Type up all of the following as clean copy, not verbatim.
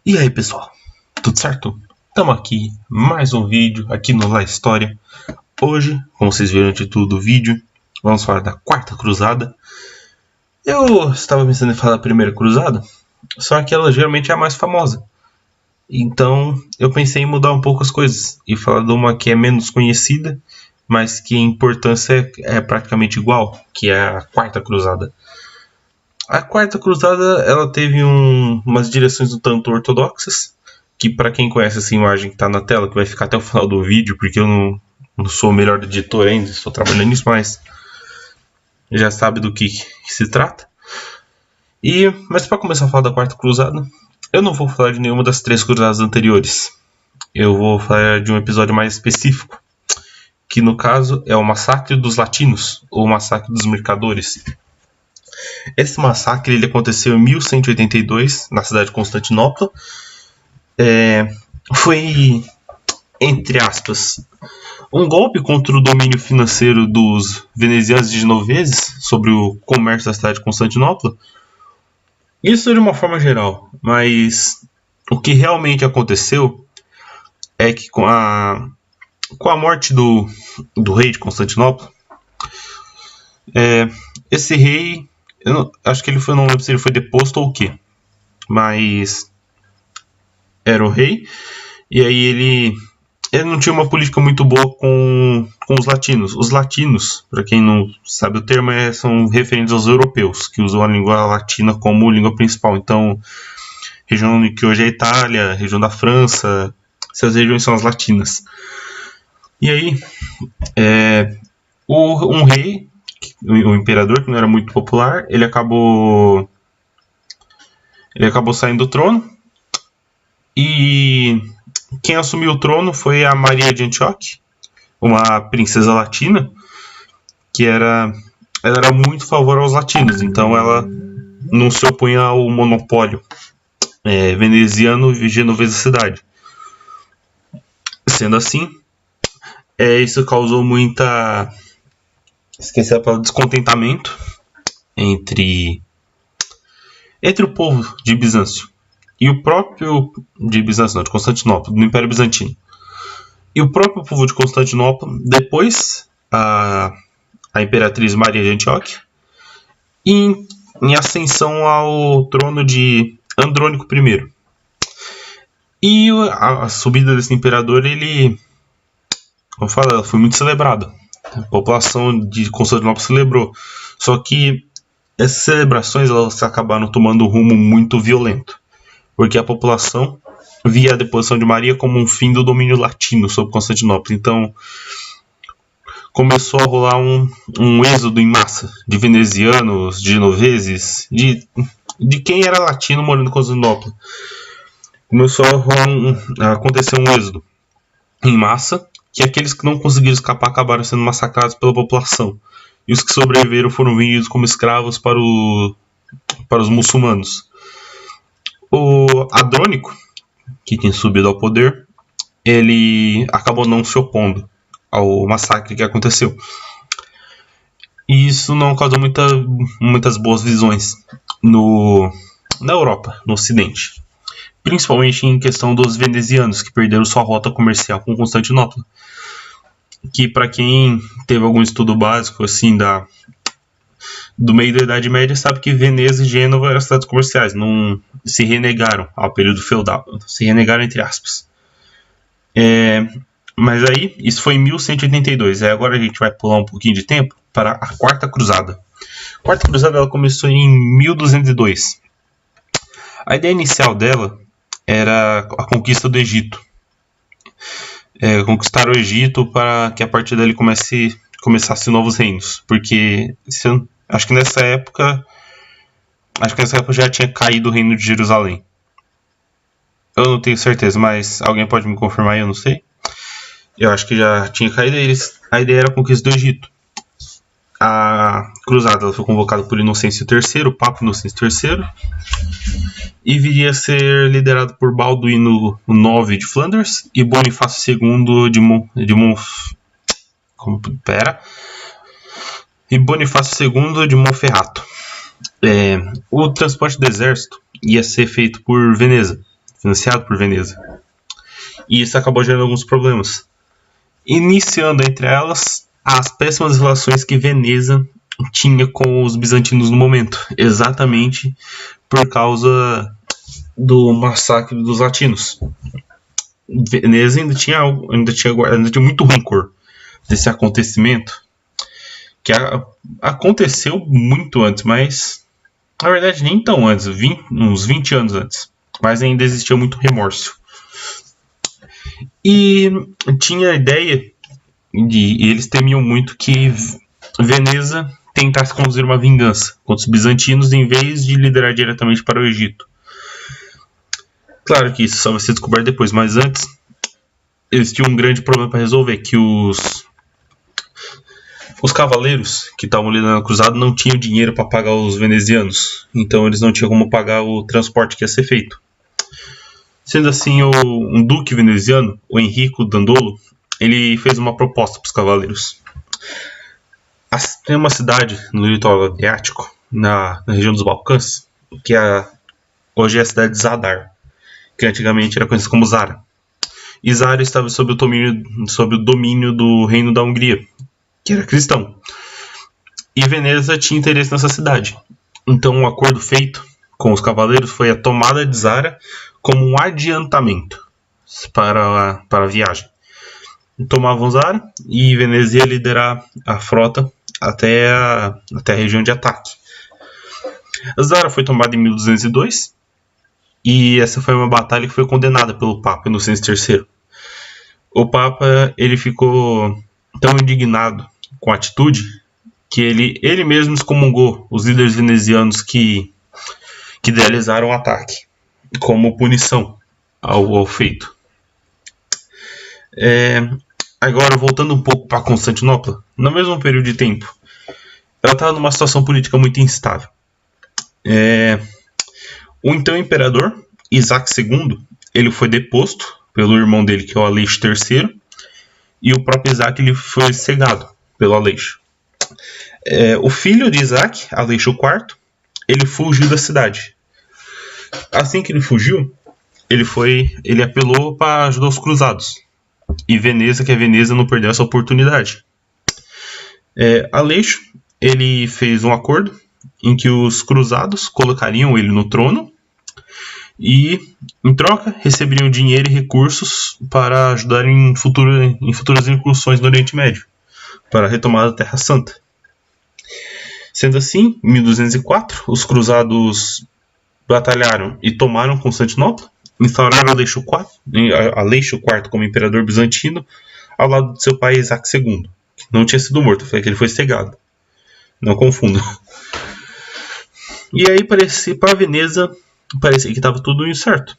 E aí pessoal, tudo certo? Estamos aqui, mais um vídeo aqui no La História. Hoje, como vocês viram no título do vídeo, vamos falar da Quarta Cruzada. Eu estava pensando em falar da Primeira Cruzada, só que ela geralmente é a mais famosa. Então eu pensei em mudar um pouco as coisas e falar de uma que é menos conhecida, mas que a importância é praticamente igual, que é a Quarta Cruzada. A Quarta Cruzada ela teve umas direções um tanto ortodoxas, que para quem conhece essa imagem que está na tela, que vai ficar até o final do vídeo, porque eu não sou o melhor editor ainda, estou trabalhando nisso, mas já sabe do que se trata. Mas para começar a falar da Quarta Cruzada, eu não vou falar de nenhuma das três cruzadas anteriores. Eu vou falar de um episódio mais específico, que no caso é o Massacre dos Latinos, ou Massacre dos Mercadores. Esse massacre ele aconteceu em 1182, na cidade de Constantinopla. Foi, entre aspas, um golpe contra o domínio financeiro dos venezianos e genoveses sobre o comércio da cidade de Constantinopla. Isso de uma forma geral, mas o que realmente aconteceu é que com a morte do rei de Constantinopla, esse rei, acho que ele foi, não lembro se ele foi deposto ou o quê, mas era o rei, e aí ele não tinha uma política muito boa com os latinos. Os latinos, para quem não sabe o termo, são referentes aos europeus, que usam a língua latina como língua principal. Então, região que hoje é a Itália, região da França, essas regiões são as latinas. E aí, um rei, o imperador, que não era muito popular, ele acabou saindo do trono. E quem assumiu o trono foi a Maria de Antioquia, uma princesa latina, que ela era muito favorável aos latinos, então ela não se opunha ao monopólio veneziano e genovês da cidade. Sendo assim, isso causou muita descontentamento entre o povo de Bizâncio e o próprio de Bizâncio, não, de Constantinopla, do Império Bizantino. E o próprio povo de Constantinopla, depois a imperatriz Maria de Antioquia, em ascensão ao trono de Andrônico I. E a subida desse imperador, como eu falo, ela foi muito celebrada. A população de Constantinopla celebrou. Só que essas celebrações elas acabaram tomando um rumo muito violento, porque a população via a deposição de Maria como um fim do domínio latino sobre Constantinopla. Então começou a rolar um êxodo em massa de venezianos, de genoveses, de quem era latino morando em Constantinopla. Começou a acontecer um êxodo em massa, que aqueles que não conseguiram escapar acabaram sendo massacrados pela população. E os que sobreviveram foram vendidos como escravos para os muçulmanos. O Andrônico, que tinha subido ao poder, ele acabou não se opondo ao massacre que aconteceu. E isso não causou muitas boas visões na Europa, no Ocidente. Principalmente em questão dos venezianos, que perderam sua rota comercial com Constantinopla. Que para quem teve algum estudo básico assim do meio da Idade Média, sabe que Veneza e Gênova eram cidades comerciais, não se renegaram ao período feudal, se renegaram entre aspas. Mas aí, isso foi em 1182, aí agora a gente vai pular um pouquinho de tempo para a Quarta Cruzada. A Quarta Cruzada ela começou em 1202. A ideia inicial dela era a conquista do Egito. Conquistar o Egito para que a partir dali começasse novos reinos, porque acho que nessa época já tinha caído o reino de Jerusalém. Eu não tenho certeza, mas alguém pode me confirmar, eu não sei. Eu acho que já tinha caído. A ideia era a conquista do Egito. A cruzada ela foi convocada por Inocêncio III, o Papa Inocêncio III, e viria a ser liderado por Balduíno IX de Flanders e Bonifácio II de Monferrato. O transporte do exército ia ser feito por Veneza, financiado por Veneza. E isso acabou gerando alguns problemas. Iniciando entre elas as péssimas relações que Veneza tinha com os bizantinos no momento, exatamente por causa do massacre dos latinos. Veneza ainda tinha muito rancor desse acontecimento, que aconteceu muito antes, mas na verdade nem tão antes, uns 20 anos antes, mas ainda existia muito remorso. E tinha a ideia e eles temiam muito que Veneza tentasse conduzir uma vingança contra os bizantinos em vez de liderar diretamente para o Egito. Claro que isso só vai ser descoberto depois, mas antes eles tinham um grande problema para resolver, que os cavaleiros que estavam liderando a cruzada não tinham dinheiro para pagar os venezianos, então eles não tinham como pagar o transporte que ia ser feito. Sendo assim, um duque veneziano, o Enrico Dandolo, ele fez uma proposta para os cavaleiros. Tem uma cidade no litoral adriático, na região dos Balcãs, que hoje é a cidade de Zadar, que antigamente era conhecida como Zara. E Zara estava sob o domínio do reino da Hungria, que era cristão. E Veneza tinha interesse nessa cidade. Então um acordo feito com os cavaleiros foi a tomada de Zara como um adiantamento para a viagem. Tomavam Zara e Veneza ia liderar a frota até a região de ataque. Zara foi tomada em 1202 e essa foi uma batalha que foi condenada pelo Papa Inocêncio III. O Papa ele ficou tão indignado com a atitude que ele mesmo excomungou os líderes venezianos que idealizaram o ataque como punição ao feito. Agora, voltando um pouco para Constantinopla, no mesmo período de tempo, ela estava numa situação política muito instável. O então imperador, Isaac II, ele foi deposto pelo irmão dele, que é o Aleixo III, e o próprio Isaac ele foi cegado pelo Aleixo. O filho de Isaac, Aleixo IV, ele fugiu da cidade. Assim que ele fugiu, ele apelou para ajudar os cruzados. E Veneza não perdeu essa oportunidade. Aleixo ele fez um acordo em que os cruzados colocariam ele no trono e, em troca, receberiam dinheiro e recursos para ajudar em futuras incursões no Oriente Médio, para a retomada da Terra Santa. Sendo assim, em 1204, os cruzados batalharam e tomaram Constantinopla, instauraram Aleixo IV como imperador bizantino ao lado de seu pai Isaac II, que não tinha sido morto, foi que ele foi cegado. Não confunda. E aí para Veneza parecia que estava tudo indo certo,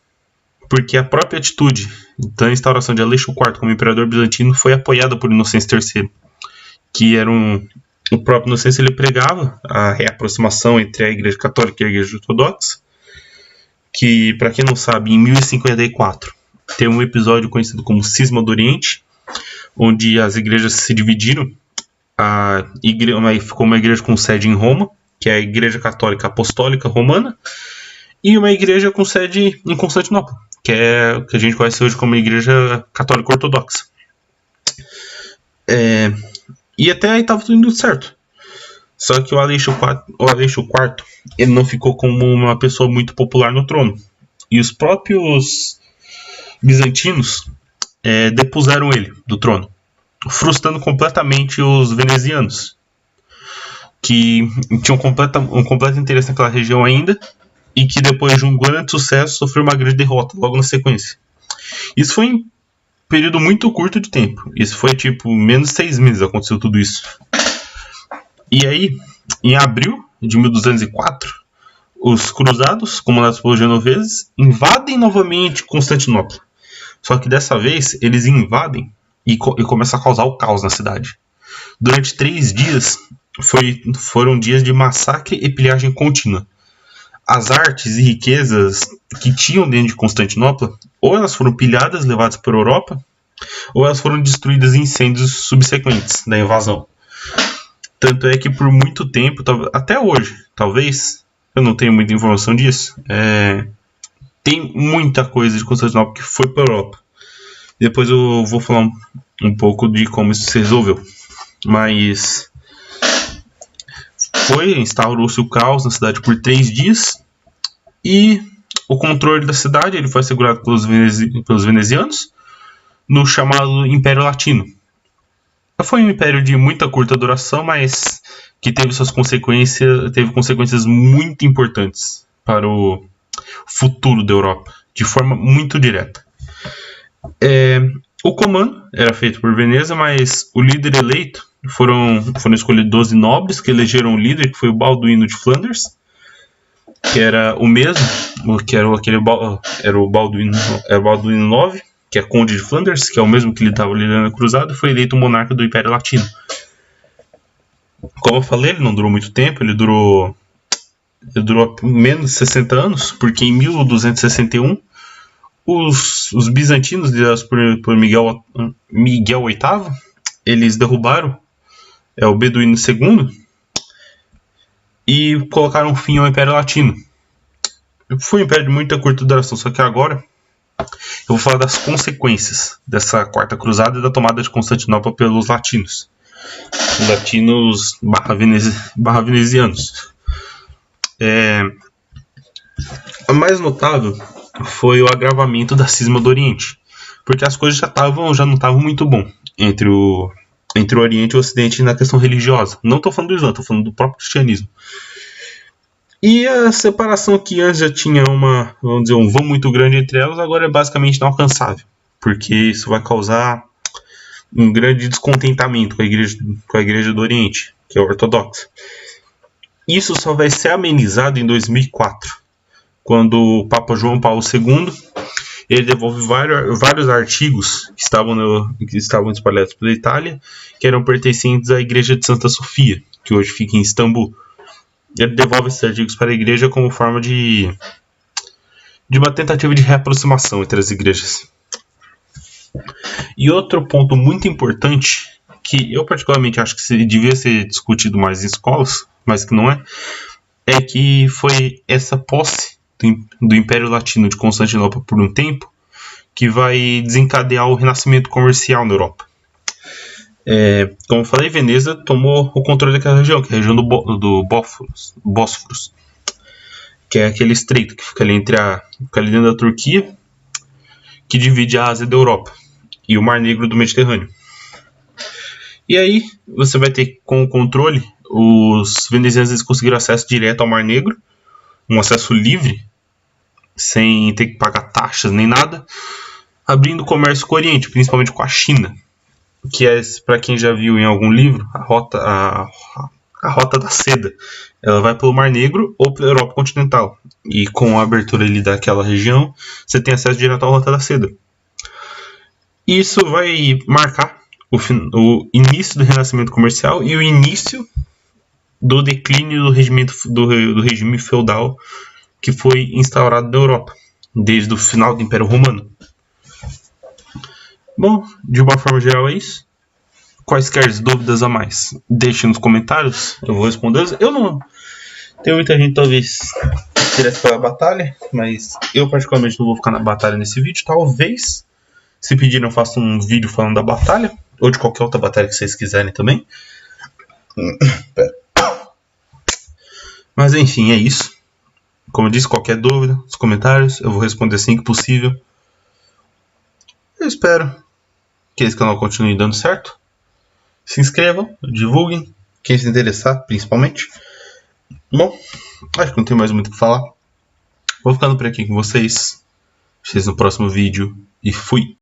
porque a própria atitude da instauração de Aleixo IV como imperador bizantino foi apoiada por Inocêncio III, que era o próprio Inocêncio ele pregava a reaproximação entre a Igreja Católica e a Igreja Ortodoxa, que, para quem não sabe, em 1054 tem um episódio conhecido como Cisma do Oriente, onde as igrejas se dividiram. Ficou uma igreja com sede em Roma, que é a Igreja Católica Apostólica Romana, e uma igreja com sede em Constantinopla, que é o que a gente conhece hoje como Igreja Católica Ortodoxa. E até aí estava tudo indo certo. Só que o Aleixo IV ele não ficou como uma pessoa muito popular no trono. E os próprios bizantinos depuseram ele do trono, frustrando completamente os venezianos, que tinham um completo interesse naquela região ainda, e que depois de um grande sucesso sofreu uma grande derrota logo na sequência. Isso foi em período muito curto de tempo. Isso foi menos de 6 meses aconteceu tudo isso. E aí, em abril de 1204, os cruzados, comandados pelos genoveses, invadem novamente Constantinopla. Só que dessa vez, eles invadem e começam a causar o caos na cidade. Durante 3 dias, foram dias de massacre e pilhagem contínua. As artes e riquezas que tinham dentro de Constantinopla, ou elas foram pilhadas, levadas para a Europa, ou elas foram destruídas em incêndios subsequentes da invasão. Tanto é que por muito tempo, até hoje, talvez, eu não tenho muita informação disso, tem muita coisa de Constantinopla que foi para a Europa. Depois eu vou falar um pouco de como isso se resolveu. Mas instaurou-se o caos na cidade por 3 dias. E o controle da cidade ele foi assegurado pelos venezianos no chamado Império Latino. Foi um império de muita curta duração, mas que teve consequências muito importantes para o futuro da Europa, de forma muito direta. O comando era feito por Veneza, mas o líder eleito foram escolhidos 12 nobres que elegeram o líder, que foi o Balduíno de Flanders, que era o mesmo, que era o Balduíno IX, que é conde de Flanders, que é o mesmo que ele estava liderando a cruzada, e foi eleito monarca do Império Latino. Como eu falei, ele não durou muito tempo, ele durou menos de 60 anos, porque em 1261 os bizantinos, liderados por Miguel VIII, eles derrubaram o Beduíno II e colocaram fim ao Império Latino. Foi um império de muita curta duração, só que agora eu vou falar das consequências dessa Quarta Cruzada e da tomada de Constantinopla pelos latinos. Latinos barra venezianos. A mais notável foi o agravamento da cisma do Oriente, porque as coisas já não estavam muito bom entre o Oriente e o Ocidente na questão religiosa. Não estou falando do Islã, estou falando do próprio cristianismo. E a separação que antes já tinha um vão muito grande entre elas, agora é basicamente inalcançável, porque isso vai causar um grande descontentamento com a igreja do Oriente, que é ortodoxa. Isso só vai ser amenizado em 2004, quando o Papa João Paulo II ele devolve vários artigos que estavam espalhados pela Itália, que eram pertencentes à Igreja de Santa Sofia, que hoje fica em Istambul. Ele devolve esses artigos para a igreja como forma de uma tentativa de reaproximação entre as igrejas. E outro ponto muito importante, que eu particularmente acho que devia ser discutido mais em escolas, mas que não é que foi essa posse do Império Latino de Constantinopla por um tempo que vai desencadear o renascimento comercial na Europa. Como eu falei, Veneza tomou o controle daquela região, que é a região do Bósforos, que é aquele estreito que fica ali dentro da Turquia, que divide a Ásia da Europa, e o Mar Negro do Mediterrâneo. E aí você vai ter com o controle, os venezianos conseguiram acesso direto ao Mar Negro, um acesso livre, sem ter que pagar taxas nem nada, abrindo comércio com o Oriente, principalmente com a China, que é, para quem já viu em algum livro, a rota da seda. Ela vai pelo Mar Negro ou pela Europa continental. E com a abertura ali daquela região, você tem acesso direto à Rota da Seda. Isso vai marcar o início do renascimento comercial e o início do declínio do regime feudal que foi instaurado na Europa, desde o final do Império Romano. Bom, de uma forma geral é isso. Quaisquer dúvidas a mais, deixe nos comentários, eu vou responder. Eu não... Tem muita gente talvez interesse pela batalha, mas eu particularmente não vou ficar na batalha nesse vídeo. Talvez, se pedirem, eu faça um vídeo falando da batalha, ou de qualquer outra batalha que vocês quiserem também. Mas enfim, é isso. Como eu disse, qualquer dúvida nos comentários, eu vou responder assim que possível. Eu espero que esse canal continue dando certo. Se inscrevam, divulguem, quem se interessar, principalmente. Bom, acho que não tem mais muito o que falar. Vou ficando por aqui com vocês. Vocês no próximo vídeo e fui!